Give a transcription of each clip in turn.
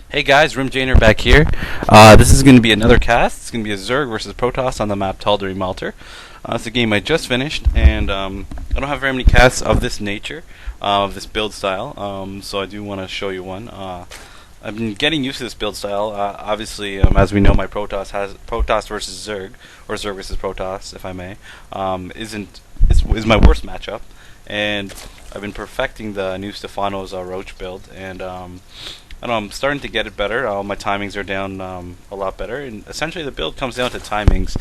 Hey guys, Rimjaner back here. This is going to be another cast. It's going to be a Zerg versus Protoss on the map Tal'Dorei Malter. It's a game I just finished, and I don't have very many casts of this nature, of this build style, so I do want to show you one. I've been getting used to this build style. Obviously, as we know, my Protoss versus Zerg, or Zerg versus Protoss, if I may, is my worst matchup, and I've been perfecting the new Stephanos Roach build, and I don't know, I'm starting to get it better. My timings are down a lot better, and essentially the build comes down to timings,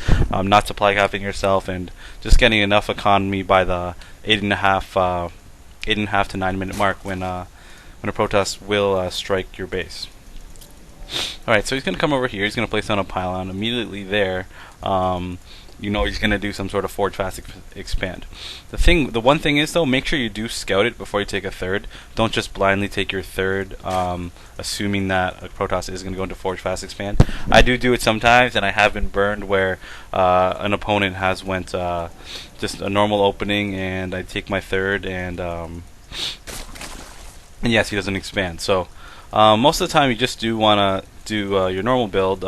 not supply capping yourself, and just getting enough economy by the 8.5 to 9 minute mark when a Protoss will strike your base. All right, so he's going to come over here. He's going to place down a pylon immediately there. You know he's going to do some sort of forge fast expand. The one thing is though, make sure you do scout it before you take a third. Don't just blindly take your third, assuming that a Protoss is going to go into forge fast expand. I do it sometimes, and I have been burned where an opponent has went just a normal opening, and I take my third, and yes, he doesn't expand. So most of the time, you just do want to do your normal build.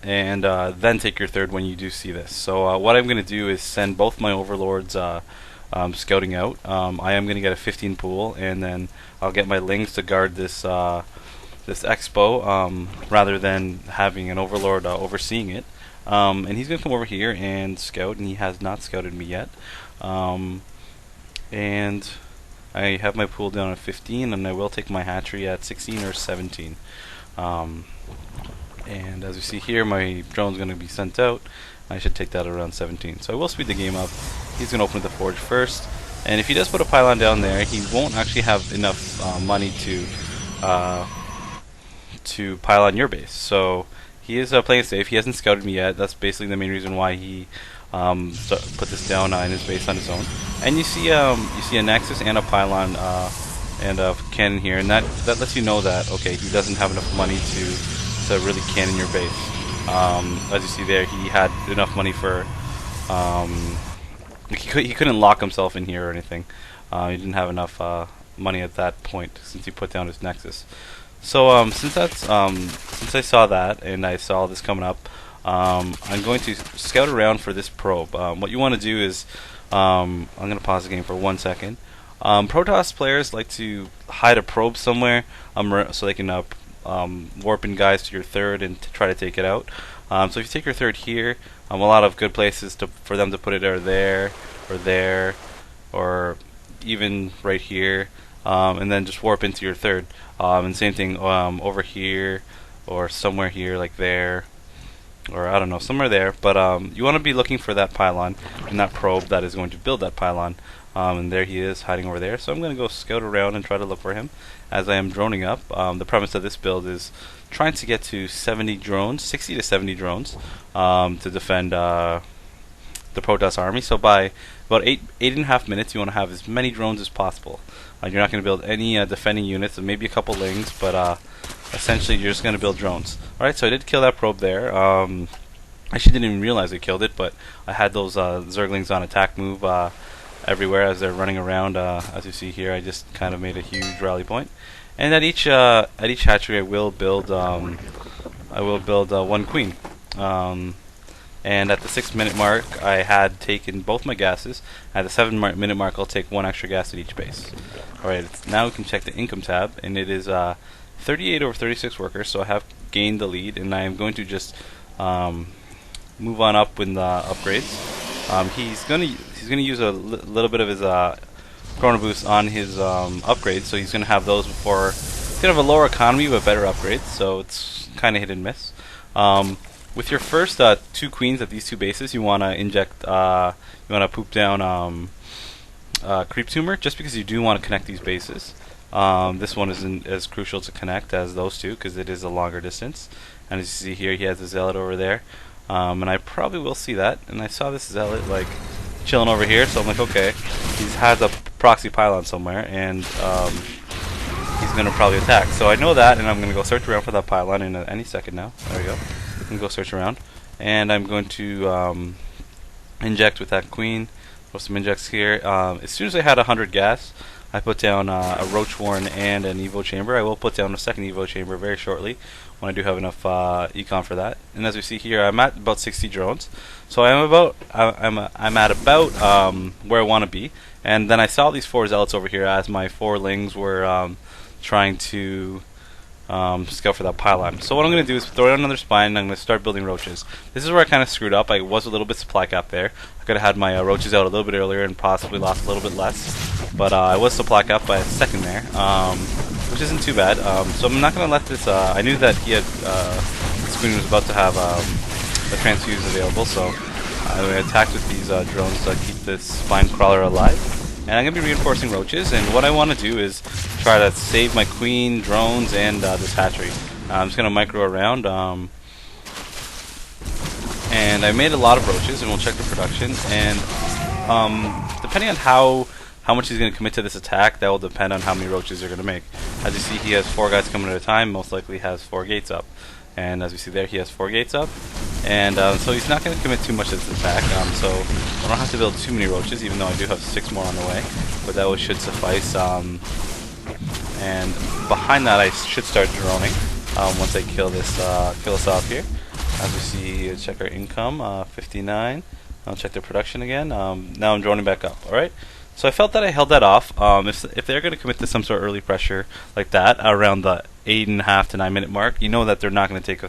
And then take your third when you do see this. So what I'm going to do is send both my overlords scouting out. I am going to get a 15 pool, and then I'll get my lings to guard this this expo rather than having an overlord overseeing it. And he's going to come over here and scout, and he has not scouted me yet. And I have my pool down at 15, and I will take my hatchery at 16 or 17. And as you see here, my drone's going to be sent out. I should take that around 17. So I will speed the game up. He's going to open the forge first. And if he does put a pylon down there, he won't actually have enough money to pylon your base. So he is playing it safe. He hasn't scouted me yet. That's basically the main reason why he put this down in his base on his own. And you see a nexus and a pylon and a cannon here, and that lets you know that okay, he doesn't have enough money to really cannon your base. As you see there, he had enough money for he couldn't lock himself in here or anything. He didn't have enough money at that point since he put down his nexus. So since I saw that and I saw this coming up, I'm going to scout around for this probe. What you want to do is I'm going to pause the game for 1 second. Protoss players like to hide a probe somewhere so they can warping guys to your third and to try to take it out. So if you take your third here, a lot of good places for them to put it are there, or even right here, and then just warp into your third. And same thing over here, or somewhere here, like there, or I don't know, somewhere there. But you want to be looking for that pylon and that probe that is going to build that pylon. And there he is hiding over there. So I'm going to go scout around and try to look for him as I am droning up. The premise of this build is trying to get to 70 drones, 60 to 70 drones, to defend the Protoss army. So by about 8.5 minutes, you want to have as many drones as possible. You're not going to build any defending units, and maybe a couple lings, but essentially you're just going to build drones. Alright, so I did kill that probe there. Actually didn't even realize I killed it, but I had those Zerglings on attack move everywhere as they're running around. As you see here, I just kind of made a huge rally point. And at each hatchery, I will build one queen. And at the 6 minute mark, I had taken both my gases. At the 7 minute mark, I'll take one extra gas at each base. Alright, now we can check the income tab, and it is 38 over 36 workers, so I have gained the lead, and I am going to just move on up with the upgrades. He's gonna use a little bit of his chrono boost on his upgrades, so he's gonna have those before. He's gonna have a lower economy but better upgrades, so it's kind of hit and miss. With your first 2 queens at these 2 bases, you wanna inject, you wanna poop down creep tumor, just because you do want to connect these bases. This one isn't as crucial to connect as those two because it is a longer distance. And as you see here, he has a zealot over there. And I probably will see that. And I saw this zealot like chilling over here, so I'm like, okay, he has a proxy pylon somewhere, and he's gonna probably attack. So I know that, and I'm gonna go search around for that pylon in any second now. There we go. I'm gonna go search around, and I'm going to inject with that queen. Throw some injects here. As soon as I had 100 gas, I put down a Roach Warren and an Evo Chamber. I will put down a second Evo Chamber very shortly when I do have enough econ for that. And as we see here, I'm at about 60 drones, so I'm at about where I want to be. And then I saw these 4 zealots over here as my 4 lings were trying to scout for that pylon. So what I'm going to do is throw down another spine, and I'm going to start building roaches. This is where I kind of screwed up. I was a little bit supply cap there. I could have had my roaches out a little bit earlier and possibly lost a little bit less, but I was supply cap by a second there, which isn't too bad. So I'm not going to let this. I knew that he had this queen was about to have a transfuse available, so I attacked with these drones to keep this spine crawler alive. And I'm going to be reinforcing roaches, and what I want to do is try to save my queen, drones, and this hatchery. I'm just going to micro around, and I made a lot of roaches, and we'll check the production. And depending on how much he's going to commit to this attack, that will depend on how many roaches they're going to make. As you see, he has 4 guys coming at a time, most likely has 4 gates up. And as we see there, he has 4 gates up. And so he's not going to commit too much to this attack, so I don't have to build too many roaches, even though I do have 6 more on the way, but that should suffice. And behind that, I should start droning once I kill this off here. As we see, check our income, 59. I'll check the production again. Now I'm droning back up. All right. So I felt that I held that off. If they're going to commit to some sort of early pressure like that around the 8.5 to 9 minute mark, you know that they're not going to take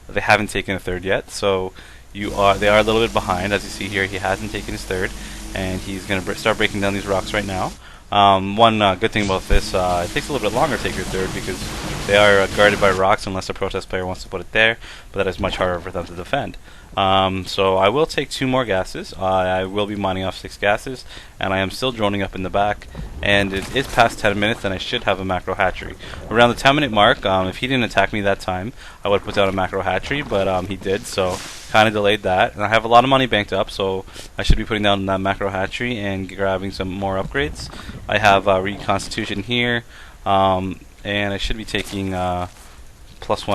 they haven't taken a third yet. So they are a little bit behind. As you see here, he hasn't taken his third, and he's going to start breaking down these rocks right now. One good thing about this, it takes a little bit longer to take your third because they are guarded by rocks unless a protest player wants to put it there, but that is much harder for them to defend. So I will take 2 more gases. I will be mining off 6 gases, and I am still droning up in the back, and it is past 10 minutes, and I should have a macro hatchery. Around the 10-minute mark, if he didn't attack me that time, I would put down a macro hatchery, but he did, so kind of delayed that. And I have a lot of money banked up, so I should be putting down that macro hatchery and grabbing some more upgrades. I have reconstitution here, and I should be taking +1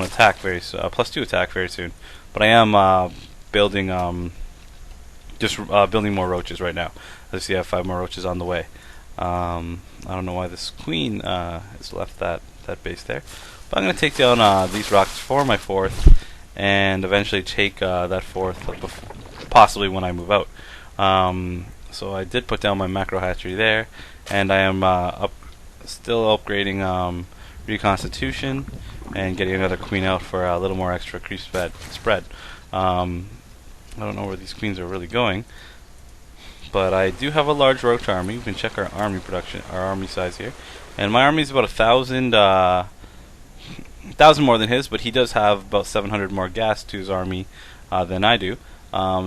attack +2 attack very soon. But I am building building more roaches right now. As you see, I have 5 more roaches on the way. I don't know why this queen has left that base there, but I'm going to take down these rocks for my 4th, and eventually take that 4th, possibly when I move out. So I did put down my macro hatchery there, and I am still upgrading reconstitution and getting another queen out for a little more extra creep spread. I don't know where these queens are really going, but I do have a large roach army. We can check our army production, our army size here, and my army is about 1,000 more than his, but he does have about 700 more gas to his army than I do.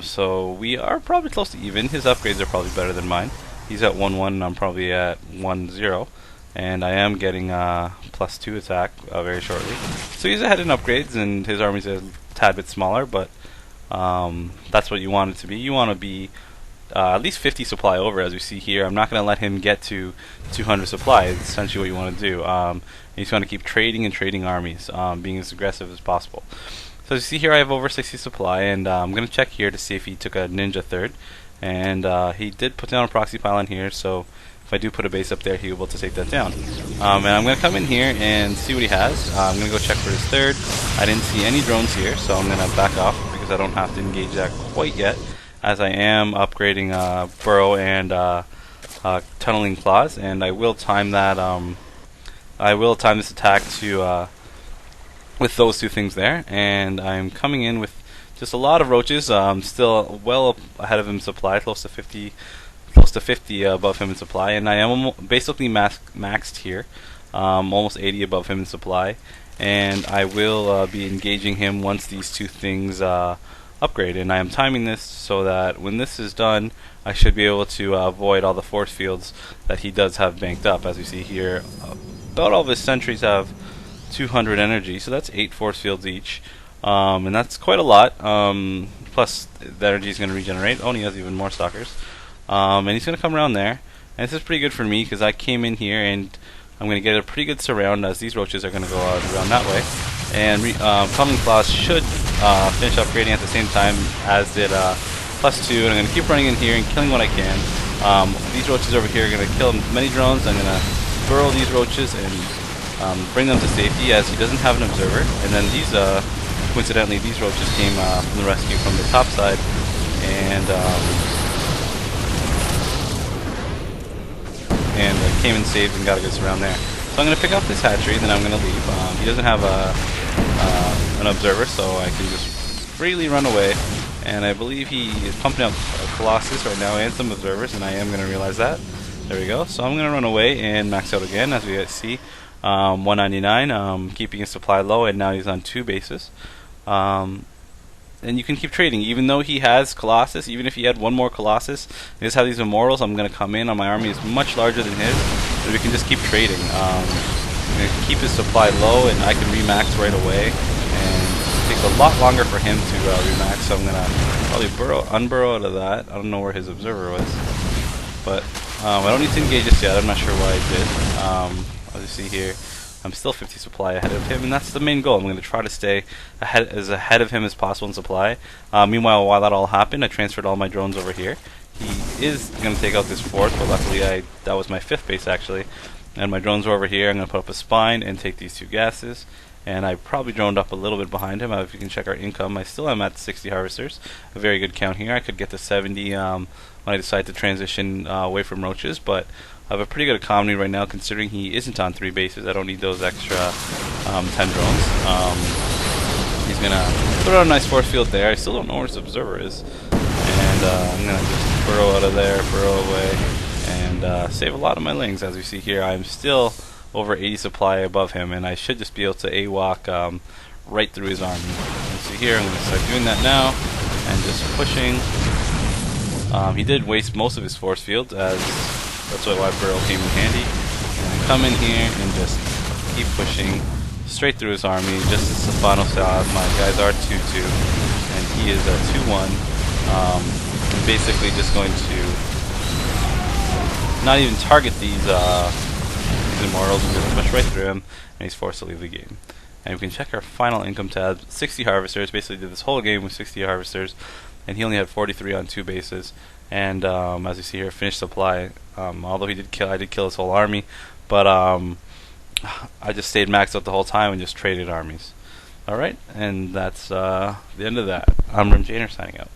So we are probably close to even. His upgrades are probably better than mine. He's at 1-1, and I'm probably at 1-0. And I am getting +2 attack very shortly. So he's ahead in upgrades, and his army's a tad bit smaller, but that's what you want it to be. You want to be at least 50 supply over, as we see here. I'm not going to let him get to 200 supply. It's essentially what you want to do. He's going to keep trading and trading armies, being as aggressive as possible. So as you see here, I have over 60 supply, and I'm going to check here to see if he took a ninja third. And he did put down a proxy pylon here, so if I do put a base up there, he'll be able to take that down. And I'm going to come in here and see what he has. I'm going to go check for his third. I didn't see any drones here, so I'm going to back off because I don't have to engage that quite yet, as I am upgrading burrow and tunneling claws, and I will time that. I will time this attack to with those 2 things there, and I'm coming in with just a lot of roaches. Still well up ahead of him supply, close to 50 above him in supply, and I am basically maxed here, almost 80 above him in supply, and I will be engaging him once these 2 things upgrade. And I am timing this so that when this is done, I should be able to avoid all the force fields that he does have banked up. As you see here, about all of his sentries have 200 energy, so that's 8 force fields each, and that's quite a lot. Plus the energy is going to regenerate. Oh, and he has even more stalkers. And he's going to come around there, and this is pretty good for me because I came in here and I'm going to get a pretty good surround, as these roaches are going to go around that way. And Coming Claws should finish upgrading at the same time as did +2, and I'm going to keep running in here and killing what I can. These roaches over here are going to kill many drones. I'm going to burrow these roaches and bring them to safety, as he doesn't have an observer. And then these, coincidentally, these roaches came from the rescue from the top side, and came and saved and got a good surround there. So I'm going to pick up this hatchery, then I'm going to leave. He doesn't have an observer, so I can just freely run away. And I believe he is pumping up a Colossus right now and some observers, and I am going to realize that. There we go. So I'm going to run away and max out again, as we see. 199, keeping his supply low, and now he's on 2 bases. And you can keep trading, even though he has Colossus. Even if he had one more Colossus, he just have these immortals. I'm going to come in on my army is much larger than his, but we can just keep trading. Keep his supply low, and I can remax right away. And it takes a lot longer for him to remax, so I'm going to probably unburrow out of that. I don't know where his observer was, but I don't need to engage this yet. I'm not sure why I did. As you see here, I'm still 50 supply ahead of him, and that's the main goal. I'm going to try to stay ahead of him as possible in supply. Meanwhile, while that all happened, I transferred all my drones over here. He is going to take out this 4th, but luckily that was my 5th base actually. And my drones are over here. I'm going to put up a spine and take these 2 gases. And I probably droned up a little bit behind him. If you can check our income, I still am at 60 harvesters. A very good count here. I could get to 70 when I decide to transition away from roaches, but I have a pretty good economy right now, considering he isn't on 3 bases. I don't need those extra 10 drones. He's going to throw out a nice force field there. I still don't know where his observer is. And I'm going to just burrow out of there, burrow away, and save a lot of my lings. As you see here, I'm still over 80 supply above him, and I should just be able to AWOC right through his army. You see here, I'm going to start doing that now, and just pushing. He did waste most of his force field, as that's why burrow came in handy. And I come in here and just keep pushing straight through his army, just as Stephano saw. My guys are 2-2, and he is 2-1. I'm basically just going to not even target these immortals and just push right through him, and he's forced to leave the game. And we can check our final income tab. 60 harvesters. Basically did this whole game with 60 harvesters, and he only had 43 on 2 bases. And as you see here, finished supply. Although I did kill his whole army, but I just stayed maxed out the whole time and just traded armies. Alright, and that's the end of that. I'm Rim Janer signing out.